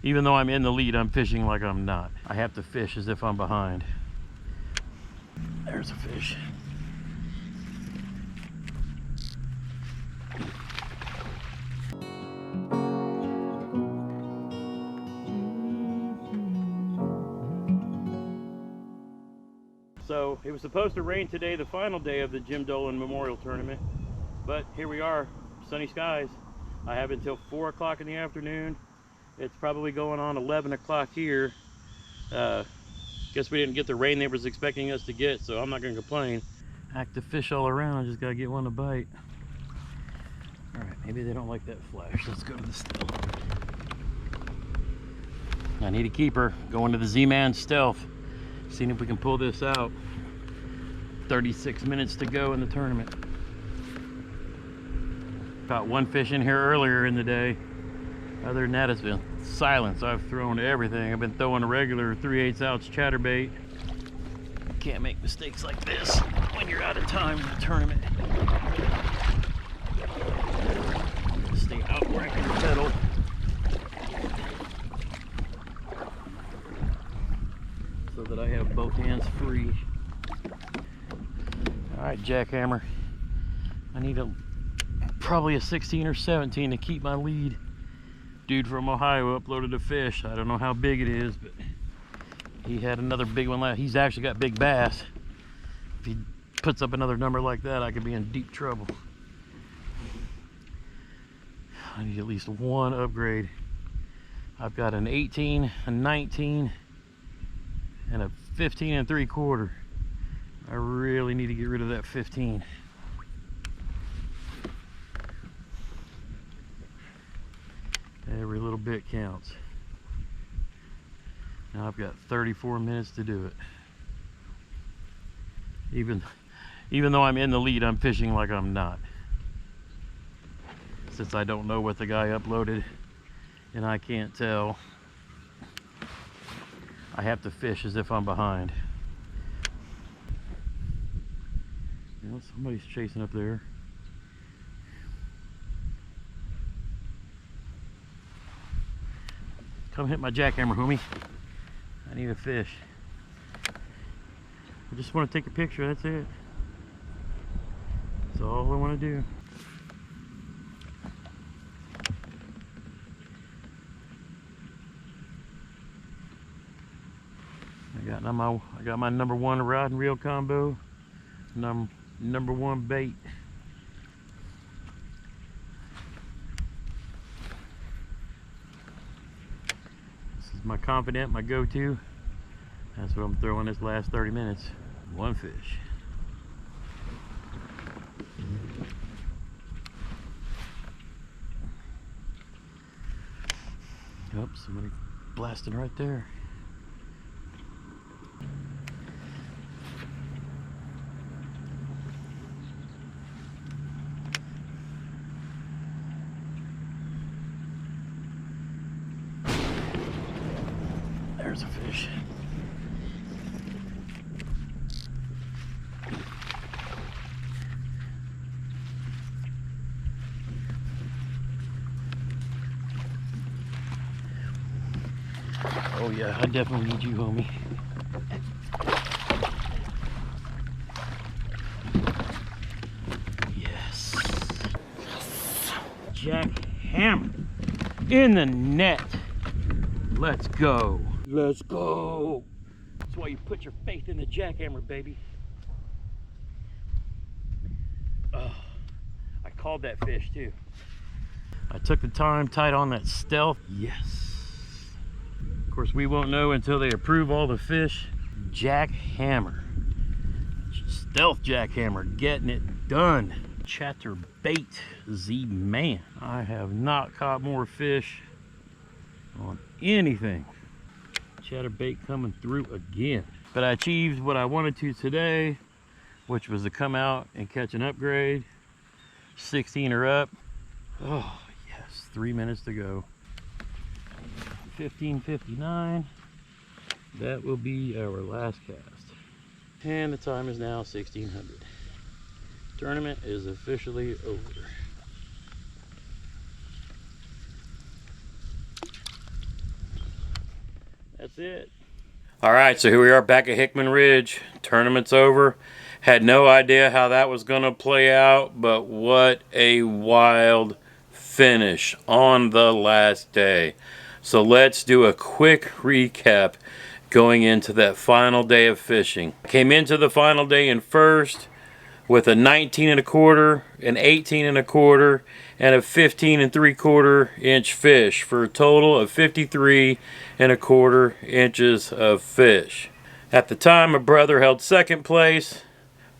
Even though I'm in the lead, I'm fishing like I'm not. I have to fish as if I'm behind. There's a fish. So it was supposed to rain today, the final day of the Jim Dolan Memorial Tournament, but here we are, sunny skies. I have until 4 o'clock in the afternoon. It's probably going on 11 o'clock here. Guess we didn't get the rain they was expecting us to get, so I'm not gonna complain. Active fish all around, I just gotta get one to bite. All right, maybe they don't like that flash. Let's go to the stealth. I need a keeper. Going to the Z-Man stealth. Seeing if we can pull this out. 36 minutes to go in the tournament. Caught one fish in here earlier in the day. Other than that, it's been silence. I've thrown everything. I've been throwing a regular 3/8 ounce chatterbait. You can't make mistakes like this when you're out of time in the tournament. Stay out where I can pedal. So that I have both hands free. All right, jackhammer. I need probably a 16 or 17 to keep my lead. Dude from Ohio uploaded a fish. I don't know how big it is, but he had another big one last. He's actually got big bass. If he puts up another number like that, I could be in deep trouble. I need at least one upgrade. I've got an 18, a 19, and a 15 3/4. I really need to get rid of that 15. Every little bit counts. Now I've got 34 minutes to do it. Even though I'm in the lead, I'm fishing like I'm not. Since I don't know what the guy uploaded and I can't tell, I have to fish as if I'm behind. You know, somebody's chasing up there. Come hit my jackhammer, homie. I need a fish. I just want to take a picture, that's it. That's all I want to do. I got my number one rod and reel combo. Number one bait. This is my confident, my go-to. That's what I'm throwing this last 30 minutes. One fish. Yep, somebody blasting right there. There's a fish. Oh yeah, I definitely need you, homie. Yes. Jackhammer in the net. Let's go. Let's go. That's why you put your faith in the jackhammer, baby. Oh, I called that fish too. I took the time, tied on that stealth. Yes. Of course, we won't know until they approve all the fish. Jackhammer. Stealth jackhammer, getting it done. Chatterbait Z-Man. I have not caught more fish on anything. Chatterbait coming through again. But I achieved what I wanted to today, which was to come out and catch an upgrade. 16 or up. Oh yes, 3 minutes to go. 15:59. That will be our last cast. And the time is now 1600. Tournament is officially over. That's it. All right, so here we are back at Hickman Ridge. Tournament's over. Had no idea how that was going to play out, but what a wild finish on the last day. So let's do a quick recap going into that final day of fishing. Came into the final day in first with a 19 1/4, an 18 1/4, and a 15 3/4 inch fish for a total of 53 1/4 inches of fish. At the time, my brother held second place,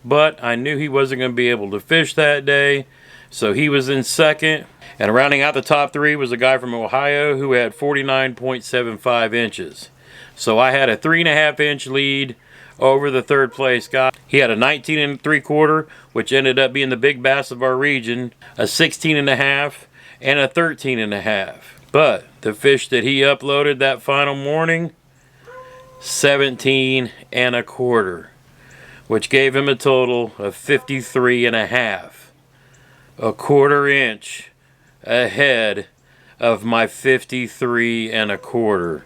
but I knew he wasn't going to be able to fish that day, so he was in second. And rounding out the top three was a guy from Ohio who had 49.75 inches. So I had a 3.5 inch lead over the third place guy. He had a 19 3/4, which ended up being the big bass of our region, a 16 1/2, and a 13 1/2. But the fish that he uploaded that final morning, 17 1/4, which gave him a total of 53 1/2, a 1/4 inch ahead of my 53 1/4.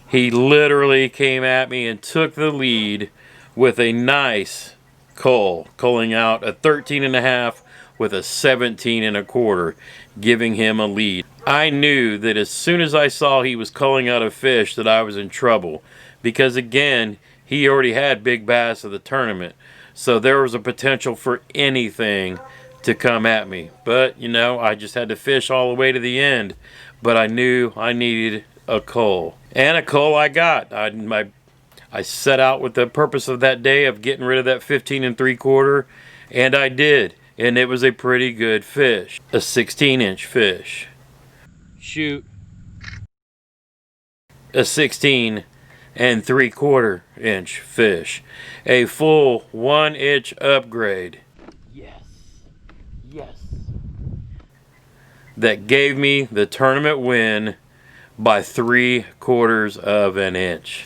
He literally came at me and took the lead with a nice cull, culling out a 13 1/2 with a 17 1/4, giving him a lead. I knew that as soon as I saw he was culling out a fish that I was in trouble, because again, he already had big bass of the tournament, so there was a potential for anything to come at me. But you know, I just had to fish all the way to the end, but I knew I needed a cull, and a cull I got. I set out with the purpose of that day of getting rid of that 15 3/4, and I did, and it was a pretty good fish, a 16 inch fish. Shoot, a 16 3/4 inch fish, a full 1 inch upgrade. Yes, yes. That gave me the tournament win by 3/4 of an inch.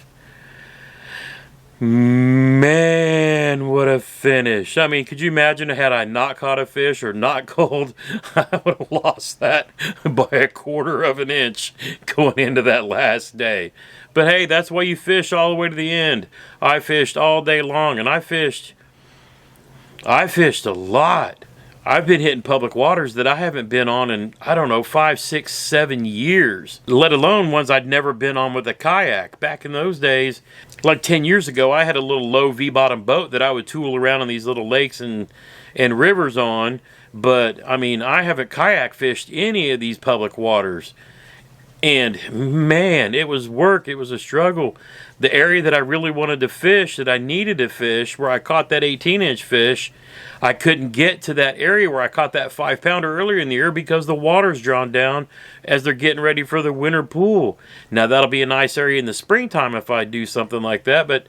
Man, what a finish. I mean, could you imagine had I not caught a fish or not culled, I would have lost that by 1/4 of an inch going into that last day. But hey, that's why you fish all the way to the end. I fished all day long, and I fished a lot. I've been hitting public waters that I haven't been on in, I don't know, 5, 6, 7 years, let alone ones I'd never been on with a kayak. Back in those days, like 10 years ago, I had a little low V-bottom boat that I would tool around in these little lakes and rivers on, but I mean, I haven't kayak fished any of these public waters. And man, it was work, it was a struggle. The area that I really wanted to fish, that I needed to fish, where I caught that 18 inch fish, I couldn't get to that area where I caught that 5-pounder earlier in the year because the water's drawn down as they're getting ready for the winter pool. Now that'll be a nice area in the springtime if I do something like that, but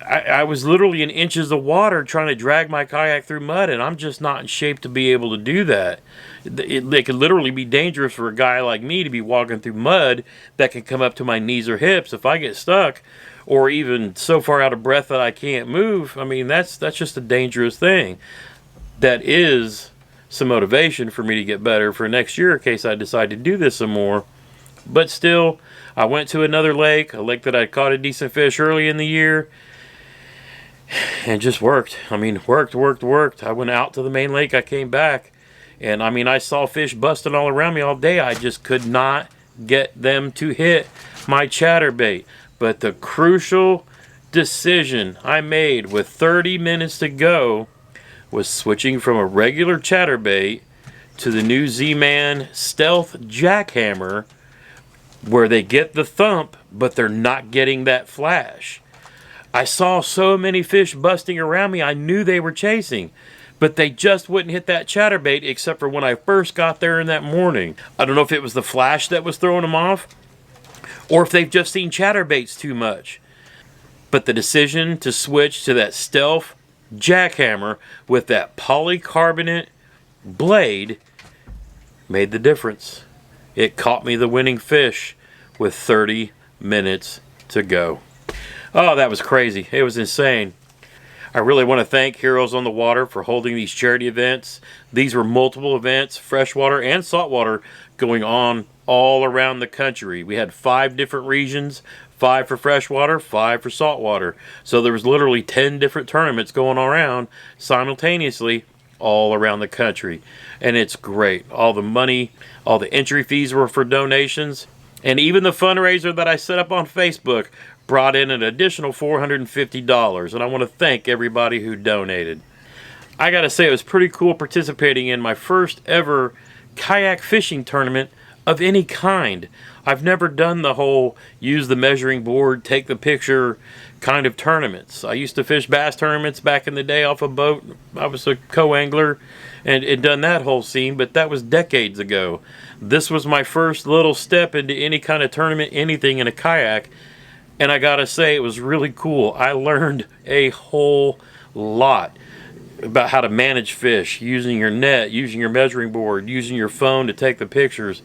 I was literally in inches of water trying to drag my kayak through mud, and I'm just not in shape to be able to do that. It could literally be dangerous for a guy like me to be walking through mud that can come up to my knees or hips if I get stuck, or even so far out of breath that I can't move. I mean, that's just a dangerous thing. That is some motivation for me to get better for next year in case I decide to do this some more. But still, I went to another lake, a lake that I caught a decent fish early in the year, and just worked. I mean, worked. I went out to the main lake, I came back, and I mean, I saw fish busting all around me all day. I just could not get them to hit my chatterbait. But the crucial decision I made with 30 minutes to go was switching from a regular chatterbait to the new Z-Man Stealth Jackhammer, where they get the thump, but they're not getting that flash. I saw so many fish busting around me, I knew they were chasing, but they just wouldn't hit that chatterbait except for when I first got there in that morning. I don't know if it was the flash that was throwing them off, or if they've just seen chatterbaits too much. But the decision to switch to that Stealth Jackhammer with that polycarbonate blade made the difference. It caught me the winning fish with 30 minutes to go. Oh, that was crazy. It was insane. I really want to thank Heroes on the Water for holding these charity events. These were multiple events, freshwater and saltwater, going on all around the country. We had 5 different regions, 5 for freshwater, 5 for saltwater. So there was literally 10 different tournaments going around simultaneously all around the country. And it's great. All the money, all the entry fees were for donations. And even the fundraiser that I set up on Facebook brought in an additional $450. And I want to thank everybody who donated. I gotta say, it was pretty cool participating in my first ever kayak fishing tournament of any kind. I've never done the whole use the measuring board, take the picture kind of tournaments. I used to fish bass tournaments back in the day off a boat. I was a co-angler and done that whole scene, but that was decades ago. This was my first little step into any kind of tournament, anything in a kayak, and I gotta say, it was really cool. I learned a whole lot about how to manage fish, using your net, using your measuring board, using your phone to take the pictures.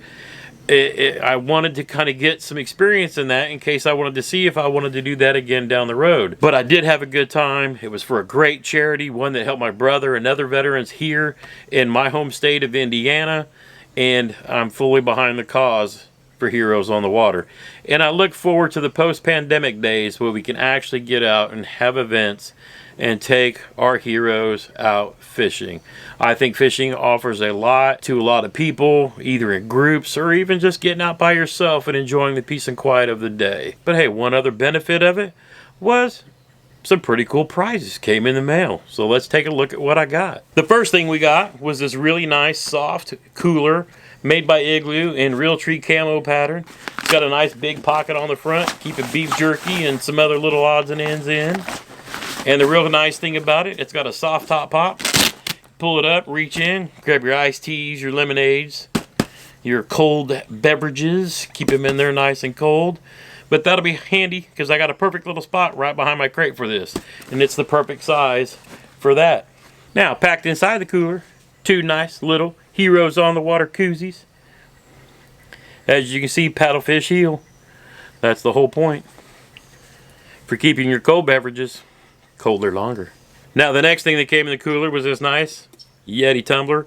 I wanted to kind of get some experience in that in case I wanted to see if I wanted to do that again down the road. But I did have a good time. It was for a great charity, one that helped my brother and other veterans here in my home state of Indiana, and I'm fully behind the cause for Heroes on the Water. And I look forward to the post-pandemic days where we can actually get out and have events and take our heroes out fishing. I think fishing offers a lot to a lot of people, either in groups or even just getting out by yourself and enjoying the peace and quiet of the day. But hey, one other benefit of it was some pretty cool prizes came in the mail. So let's take a look at what I got. The first thing we got was this really nice soft cooler made by Igloo in Realtree camo pattern. It's got a nice big pocket on the front, keeping beef jerky and some other little odds and ends in. And the real nice thing about it, it's got a soft top pop. Pull it up, reach in, grab your iced teas, your lemonades, your cold beverages. Keep them in there nice and cold. But that'll be handy because I got a perfect little spot right behind my crate for this. And it's the perfect size for that. Now, packed inside the cooler, 2 nice little Heroes on the Water koozies. As you can see, paddlefish heel. That's the whole point. For keeping your cold beverages colder longer. Now the next thing that came in the cooler was this nice Yeti Tumbler.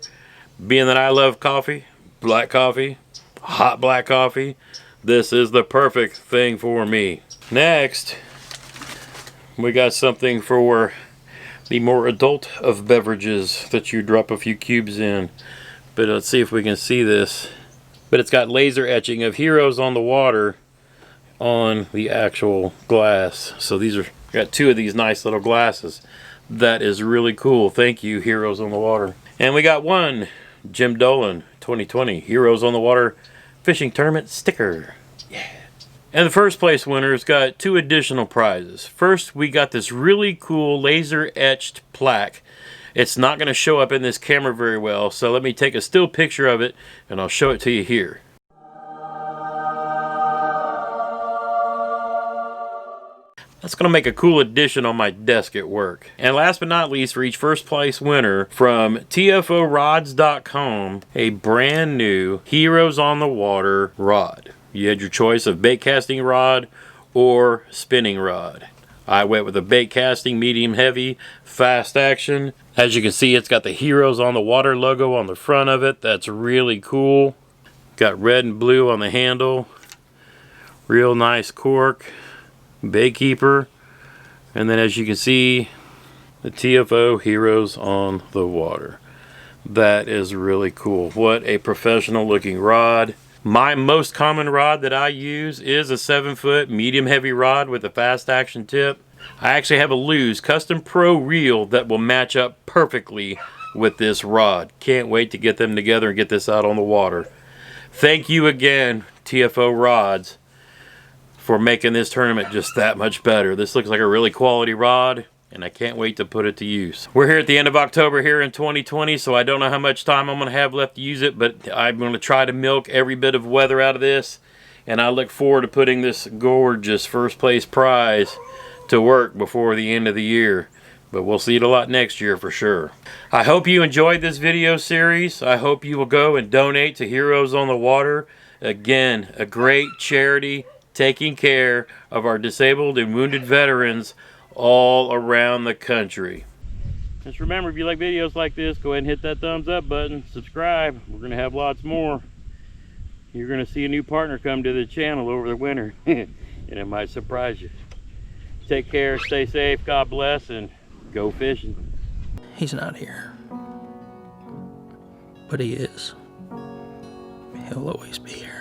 Being that I love coffee, black coffee, hot black coffee, this is the perfect thing for me. Next, we got something for the more adult of beverages that you drop a few cubes in. But let's see if we can see this. But it's got laser etching of Heroes on the Water on the actual glass. So these are, got 2 of these nice little glasses. That is really cool. Thank you, Heroes on the Water. And we got one Jim Dolan 2020 Heroes on the Water Fishing Tournament sticker. Yeah. And the first place winner's got 2 additional prizes. First, we got this really cool laser etched plaque. It's not going to show up in this camera very well, so let me take a still picture of it and I'll show it to you here. That's going to make a cool addition on my desk at work. And last but not least, for each first place winner from TFOrods.com, a brand new Heroes on the Water rod. You had your choice of bait casting rod or spinning rod. I went with a bait casting, medium heavy, fast action. As you can see, it's got the Heroes on the Water logo on the front of it. That's really cool. Got red and blue on the handle. Real nice cork. Bait keeper, and then as you can see, the TFO Heroes on the Water. That is really cool. What a professional looking rod. My most common rod that I use is a 7-foot medium heavy rod with a fast action tip. I actually have a Lew's Custom Pro reel that will match up perfectly with this rod. Can't wait to get them together and get this out on the water. Thank you again, TFO Rods, for making this tournament just that much better. This looks like a really quality rod, and I can't wait to put it to use. We're here at the end of October here in 2020, so I don't know how much time I'm going to have left to use it, but I'm going to try to milk every bit of weather out of this, and I look forward to putting this gorgeous first place prize to work before the end of the year. But we'll see it a lot next year for sure. I hope you enjoyed this video series. I hope you will go and donate to Heroes on the Water. Again, a great charity taking care of our disabled and wounded veterans all around the country. Just remember, if you like videos like this, go ahead and hit that thumbs up button, subscribe. We're going to have lots more. you're going to see a new partner come to the channel over the winter. And it might surprise you. Take care, stay safe, God bless, and go fishing. He's not here. But he is. He'll always be here.